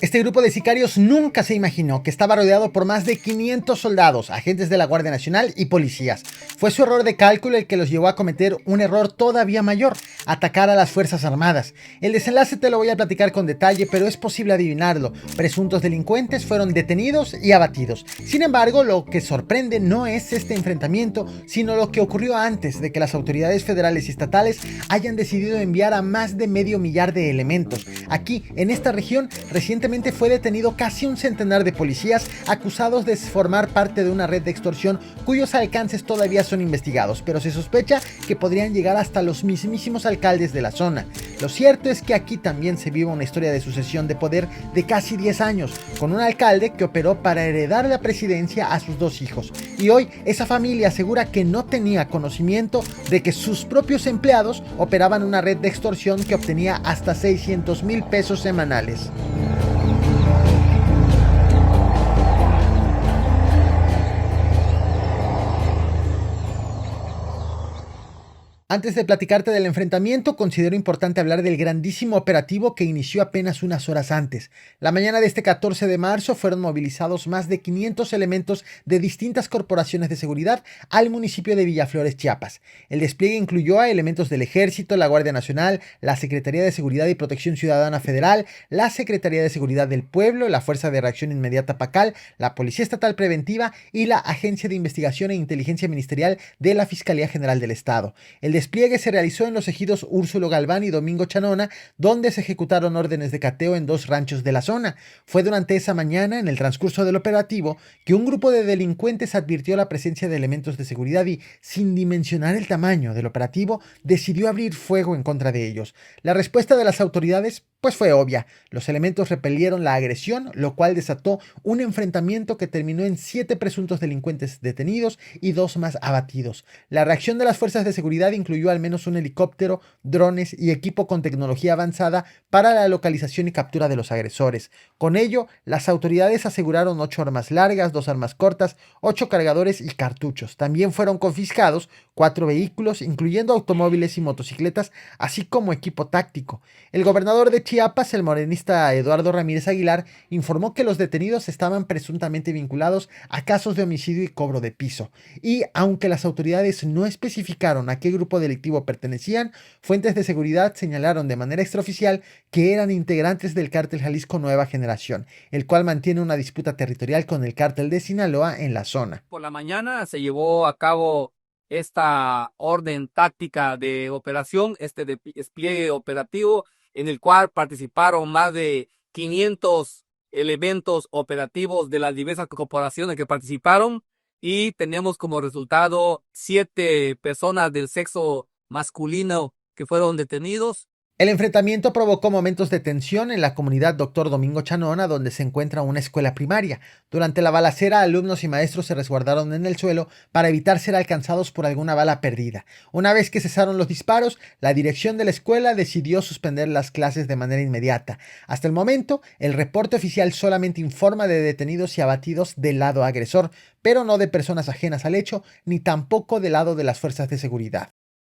Este grupo de sicarios nunca se imaginó que estaba rodeado por más de 500 soldados, agentes de la Guardia Nacional y policías. Fue su error de cálculo el que los llevó a cometer un error todavía mayor: atacar a las Fuerzas Armadas. El desenlace te lo voy a platicar con detalle, pero es posible adivinarlo. Presuntos delincuentes fueron detenidos y abatidos. Sin embargo, lo que sorprende no es este enfrentamiento, sino lo que ocurrió antes de que las autoridades federales y estatales hayan decidido enviar a más de medio millar de elementos. Aquí, en esta región, recientemente fue detenido casi un centenar de policías acusados de formar parte de una red de extorsión cuyos alcances todavía son investigados, pero se sospecha que podrían llegar hasta los mismísimos alcaldes de la zona. Lo cierto es que aquí también se vive una historia de sucesión de poder de casi 10 años, con un alcalde que operó para heredar la presidencia a sus dos hijos, y hoy esa familia asegura que no tenía conocimiento de que sus propios empleados operaban una red de extorsión que obtenía hasta 600,000 pesos semanales. Antes de platicarte del enfrentamiento, considero importante hablar del grandísimo operativo que inició apenas unas horas antes. La mañana de este 14 de marzo fueron movilizados más de 500 elementos de distintas corporaciones de seguridad al municipio de Villaflores, Chiapas. El despliegue incluyó a elementos del Ejército, la Guardia Nacional, la Secretaría de Seguridad y Protección Ciudadana Federal, la Secretaría de Seguridad del Pueblo, la Fuerza de Reacción Inmediata PACAL, la Policía Estatal Preventiva y la Agencia de Investigación e Inteligencia Ministerial de la Fiscalía General del Estado. El despliegue se realizó en los ejidos Úrsulo Galván y Domingo Chanona, donde se ejecutaron órdenes de cateo en dos ranchos de la zona. Fue durante esa mañana, en el transcurso del operativo, que un grupo de delincuentes advirtió la presencia de elementos de seguridad y, sin dimensionar el tamaño del operativo, decidió abrir fuego en contra de ellos. La respuesta de las autoridades pues fue obvia. Los elementos repelieron la agresión, lo cual desató un enfrentamiento que terminó en 7 presuntos delincuentes detenidos y 2 más abatidos. La reacción de las fuerzas de seguridad incluyó al menos un helicóptero, drones y equipo con tecnología avanzada para la localización y captura de los agresores. Con ello, las autoridades aseguraron 8 armas largas, 2 armas cortas, 8 cargadores y cartuchos. También fueron confiscados 4 vehículos, incluyendo automóviles y motocicletas, así como equipo táctico. El gobernador de Chiapas, el morenista Eduardo Ramírez Aguilar, informó que los detenidos estaban presuntamente vinculados a casos de homicidio y cobro de piso. Y aunque las autoridades no especificaron a qué grupo delictivo pertenecían, fuentes de seguridad señalaron de manera extraoficial que eran integrantes del cártel Jalisco Nueva Generación, el cual mantiene una disputa territorial con el cártel de Sinaloa en la zona. Por la mañana se llevó a cabo esta orden táctica de operación, este despliegue operativo, en el cual participaron más de 500 elementos operativos de las diversas corporaciones que participaron, y tenemos como resultado 7 personas del sexo masculino que fueron detenidos. El enfrentamiento provocó momentos de tensión en la comunidad Dr. Domingo Chanona, donde se encuentra una escuela primaria. Durante la balacera, alumnos y maestros se resguardaron en el suelo para evitar ser alcanzados por alguna bala perdida. Una vez que cesaron los disparos, la dirección de la escuela decidió suspender las clases de manera inmediata. Hasta el momento, el reporte oficial solamente informa de detenidos y abatidos del lado agresor, pero no de personas ajenas al hecho, ni tampoco del lado de las fuerzas de seguridad.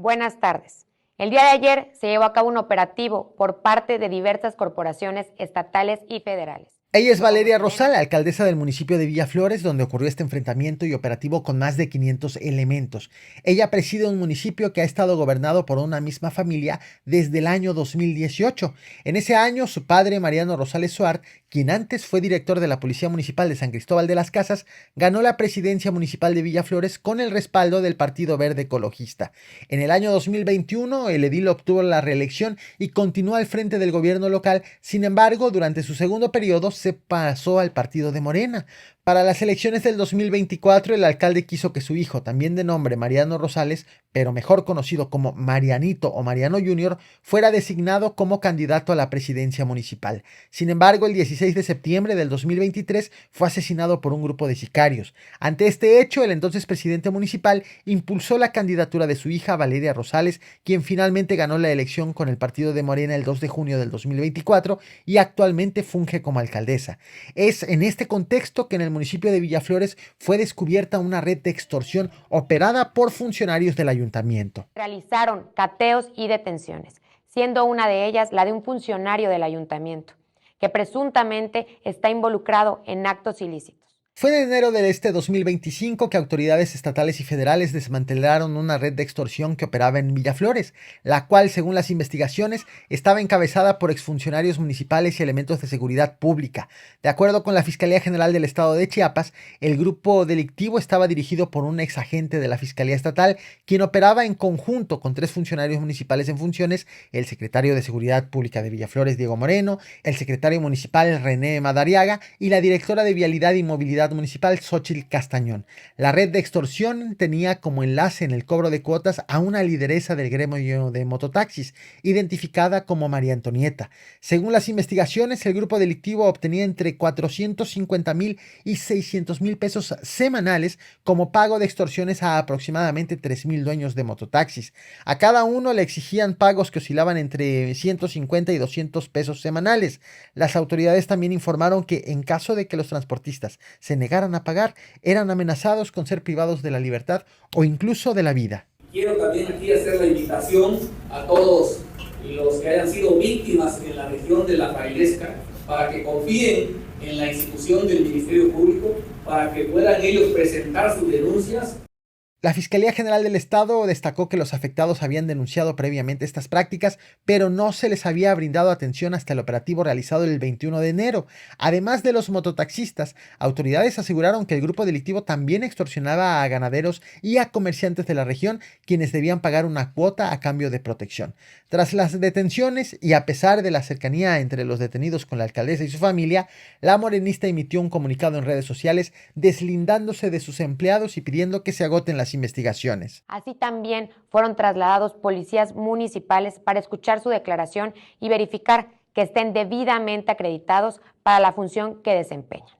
Buenas tardes. El día de ayer se llevó a cabo un operativo por parte de diversas corporaciones estatales y federales. Ella es Valeria Rosal, alcaldesa del municipio de Villaflores, donde ocurrió este enfrentamiento y operativo con más de 500 elementos. Ella preside un municipio que ha estado gobernado por una misma familia desde el año 2018. En ese año, su padre, Mariano Rosales Suart, quien antes fue director de la Policía Municipal de San Cristóbal de las Casas, ganó la presidencia municipal de Villaflores con el respaldo del Partido Verde Ecologista. En el año 2021, el edil obtuvo la reelección y continuó al frente del gobierno local. Sin embargo, durante su segundo periodo, se pasó al partido de Morena. Para las elecciones del 2024, el alcalde quiso que su hijo, también de nombre Mariano Rosales, pero mejor conocido como Marianito o Mariano Jr., fuera designado como candidato a la presidencia municipal. Sin embargo, el 16 de septiembre del 2023 fue asesinado por un grupo de sicarios. Ante este hecho, el entonces presidente municipal impulsó la candidatura de su hija Valeria Rosales, quien finalmente ganó la elección con el partido de Morena el 2 de junio del 2024 y actualmente funge como alcaldesa. Es en este contexto que en el municipio de Villaflores fue descubierta una red de extorsión operada por funcionarios del ayuntamiento. Realizaron cateos y detenciones, siendo una de ellas la de un funcionario del ayuntamiento, que presuntamente está involucrado en actos ilícitos. Fue en enero de este 2025 que autoridades estatales y federales desmantelaron una red de extorsión que operaba en Villaflores, la cual, según las investigaciones, estaba encabezada por exfuncionarios municipales y elementos de seguridad pública. De acuerdo con la Fiscalía General del Estado de Chiapas, el grupo delictivo estaba dirigido por un exagente de la Fiscalía Estatal, quien operaba en conjunto con 3 funcionarios municipales en funciones: el secretario de Seguridad Pública de Villaflores, Diego Moreno, el secretario municipal, René Madariaga, y la directora de Vialidad y Movilidad Municipal, Xóchitl Castañón. La red de extorsión tenía como enlace en el cobro de cuotas a una lideresa del gremio de mototaxis, identificada como María Antonieta. Según las investigaciones, el grupo delictivo obtenía entre 450,000 y 600,000 pesos semanales como pago de extorsiones a aproximadamente 3,000 dueños de mototaxis. A cada uno le exigían pagos que oscilaban entre 150 y 200 pesos semanales. Las autoridades también informaron que en caso de que los transportistas se negaran a pagar, eran amenazados con ser privados de la libertad o incluso de la vida. Quiero también aquí hacer la invitación a todos los que hayan sido víctimas en la región de La Frailesca para que confíen en la institución del Ministerio Público, para que puedan ellos presentar sus denuncias. La Fiscalía General del Estado destacó que los afectados habían denunciado previamente estas prácticas, pero no se les había brindado atención hasta el operativo realizado el 21 de enero. Además de los mototaxistas, autoridades aseguraron que el grupo delictivo también extorsionaba a ganaderos y a comerciantes de la región, quienes debían pagar una cuota a cambio de protección. Tras las detenciones y a pesar de la cercanía entre los detenidos con la alcaldesa y su familia, la morenista emitió un comunicado en redes sociales deslindándose de sus empleados y pidiendo que se agoten las investigaciones. Así también fueron trasladados policías municipales para escuchar su declaración y verificar que estén debidamente acreditados para la función que desempeñan.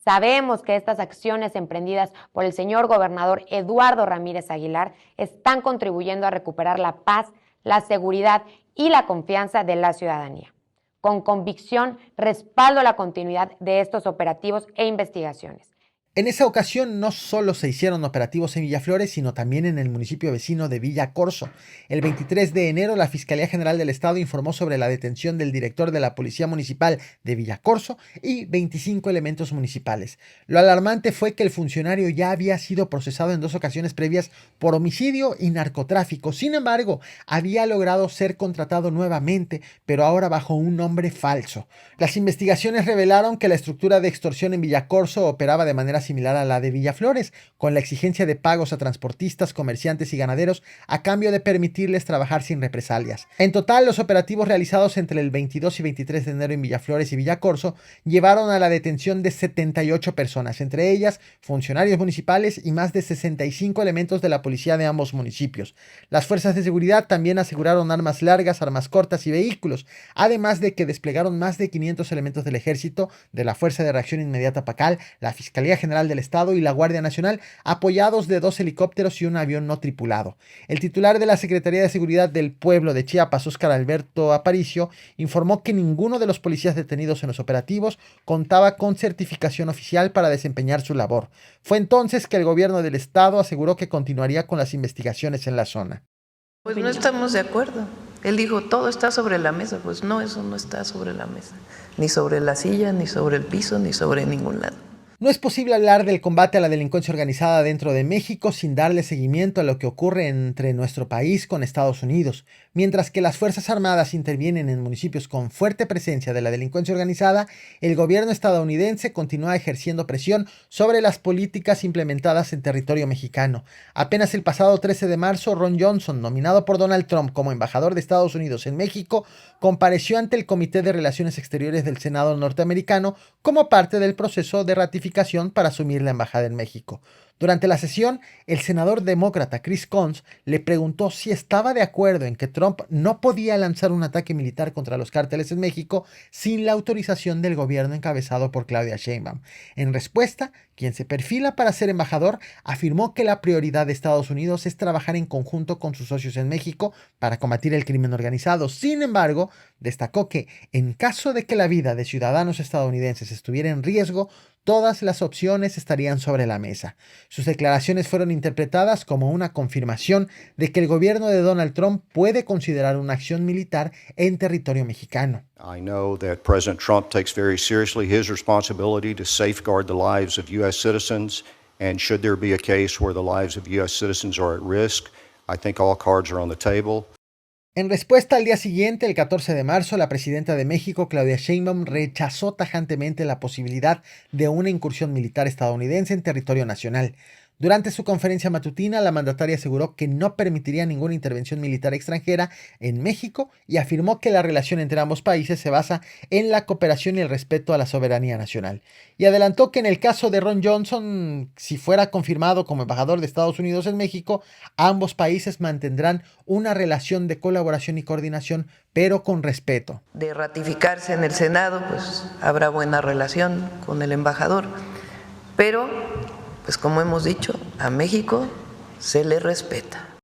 Sabemos que estas acciones emprendidas por el señor gobernador Eduardo Ramírez Aguilar están contribuyendo a recuperar la paz, la seguridad y la confianza de la ciudadanía. Con convicción, respaldo la continuidad de estos operativos e investigaciones. En esa ocasión no solo se hicieron operativos en Villaflores, sino también en el municipio vecino de Villa Corzo. El 23 de enero, la Fiscalía General del Estado informó sobre la detención del director de la Policía Municipal de Villa Corzo y 25 elementos municipales. Lo alarmante fue que el funcionario ya había sido procesado en 2 ocasiones previas por homicidio y narcotráfico. Sin embargo, había logrado ser contratado nuevamente, pero ahora bajo un nombre falso. Las investigaciones revelaron que la estructura de extorsión en Villa Corzo operaba de manera similar a la de Villaflores, con la exigencia de pagos a transportistas, comerciantes y ganaderos a cambio de permitirles trabajar sin represalias. En total, los operativos realizados entre el 22 y 23 de enero en Villaflores y Villa Corzo llevaron a la detención de 78 personas, entre ellas funcionarios municipales y más de 65 elementos de la policía de ambos municipios. Las fuerzas de seguridad también aseguraron armas largas, armas cortas y vehículos, además de que desplegaron más de 500 elementos del Ejército, de la Fuerza de Reacción Inmediata PACAL, la Fiscalía General del Estado y la Guardia Nacional, apoyados de 2 helicópteros y un avión no tripulado. El titular de la Secretaría de Seguridad del Pueblo de Chiapas, Óscar Alberto Aparicio, informó que ninguno de los policías detenidos en los operativos contaba con certificación oficial para desempeñar su labor. Fue entonces que el gobierno del Estado aseguró que continuaría con las investigaciones en la zona. Pues no estamos de acuerdo. Él dijo, todo está sobre la mesa. Pues no, eso no está sobre la mesa. Ni sobre la silla, ni sobre el piso, ni sobre ningún lado. No es posible hablar del combate a la delincuencia organizada dentro de México sin darle seguimiento a lo que ocurre entre nuestro país con Estados Unidos. Mientras que las Fuerzas Armadas intervienen en municipios con fuerte presencia de la delincuencia organizada, el gobierno estadounidense continúa ejerciendo presión sobre las políticas implementadas en territorio mexicano. Apenas el pasado 13 de marzo, Ron Johnson, nominado por Donald Trump como embajador de Estados Unidos en México, compareció ante el Comité de Relaciones Exteriores del Senado norteamericano como parte del proceso de ratificación para asumir la embajada en México. Durante la sesión, el senador demócrata Chris Coons le preguntó si estaba de acuerdo en que Trump no podía lanzar un ataque militar contra los cárteles en México sin la autorización del gobierno encabezado por Claudia Sheinbaum. En respuesta, quien se perfila para ser embajador afirmó que la prioridad de Estados Unidos es trabajar en conjunto con sus socios en México para combatir el crimen organizado. Sin embargo, destacó que en caso de que la vida de ciudadanos estadounidenses estuviera en riesgo, todas las opciones estarían sobre la mesa. Sus declaraciones fueron interpretadas como una confirmación de que el gobierno de Donald Trump puede considerar una acción militar en territorio mexicano. I know that President Trump takes very seriously his responsibility to safeguard the lives of U.S. citizens, and should there be a case where the lives of U.S. citizens are at risk, I think all cards are on the table. En respuesta, al día siguiente, el 14 de marzo, la presidenta de México, Claudia Sheinbaum, rechazó tajantemente la posibilidad de una incursión militar estadounidense en territorio nacional. Durante su conferencia matutina, la mandataria aseguró que no permitiría ninguna intervención militar extranjera en México y afirmó que la relación entre ambos países se basa en la cooperación y el respeto a la soberanía nacional. Y adelantó que en el caso de Ron Johnson, si fuera confirmado como embajador de Estados Unidos en México, ambos países mantendrán una relación de colaboración y coordinación, pero con respeto. De ratificarse en el Senado, pues habrá buena relación con el embajador, pero pues como hemos dicho, a México se le respeta.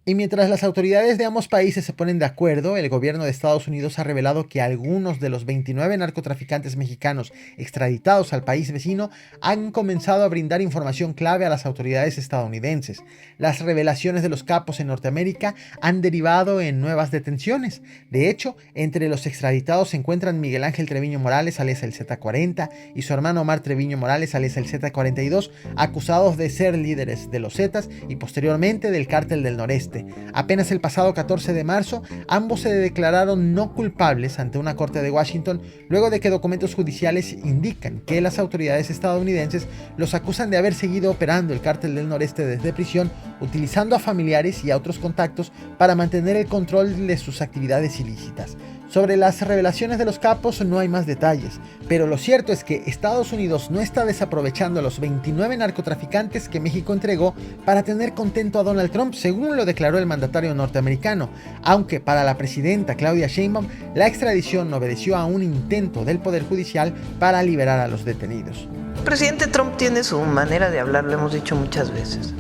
Y mientras las autoridades de ambos países se ponen de acuerdo, el gobierno de Estados Unidos ha revelado que algunos de los 29 narcotraficantes mexicanos extraditados al país vecino han comenzado a brindar información clave a las autoridades estadounidenses. Las revelaciones de los capos en Norteamérica han derivado en nuevas detenciones. De hecho, entre los extraditados se encuentran Miguel Ángel Treviño Morales, alias el Z40, y su hermano Omar Treviño Morales, alias el Z42, acusados de ser líderes de los Zetas y posteriormente del Cártel del Noreste. Apenas el pasado 14 de marzo, ambos se declararon no culpables ante una corte de Washington, luego de que documentos judiciales indican que las autoridades estadounidenses los acusan de haber seguido operando el Cártel del Noreste desde prisión, utilizando a familiares y a otros contactos para mantener el control de sus actividades ilícitas. Sobre las revelaciones de los capos no hay más detalles, pero lo cierto es que Estados Unidos no está desaprovechando a los 29 narcotraficantes que México entregó para tener contento a Donald Trump, según lo declaró el mandatario norteamericano, aunque para la presidenta Claudia Sheinbaum la extradición obedeció a un intento del Poder Judicial para liberar a los detenidos. El presidente Trump tiene su manera de hablar, lo hemos dicho muchas veces.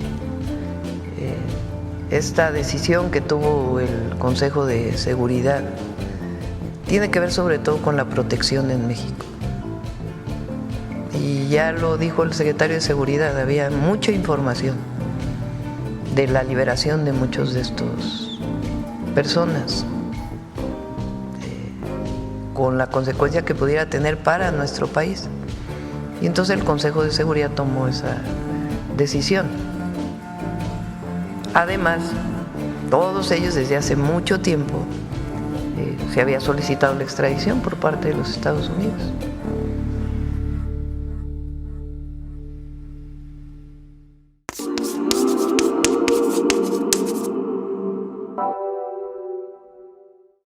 Esta decisión que tuvo el Consejo de Seguridad tiene que ver sobre todo con la protección en México. Y ya lo dijo el secretario de Seguridad, había mucha información de la liberación de muchos de estos personas, con la consecuencia que pudiera tener para nuestro país. Y entonces el Consejo de Seguridad tomó esa decisión. Además, todos ellos desde hace mucho tiempo se había solicitado la extradición por parte de los Estados Unidos.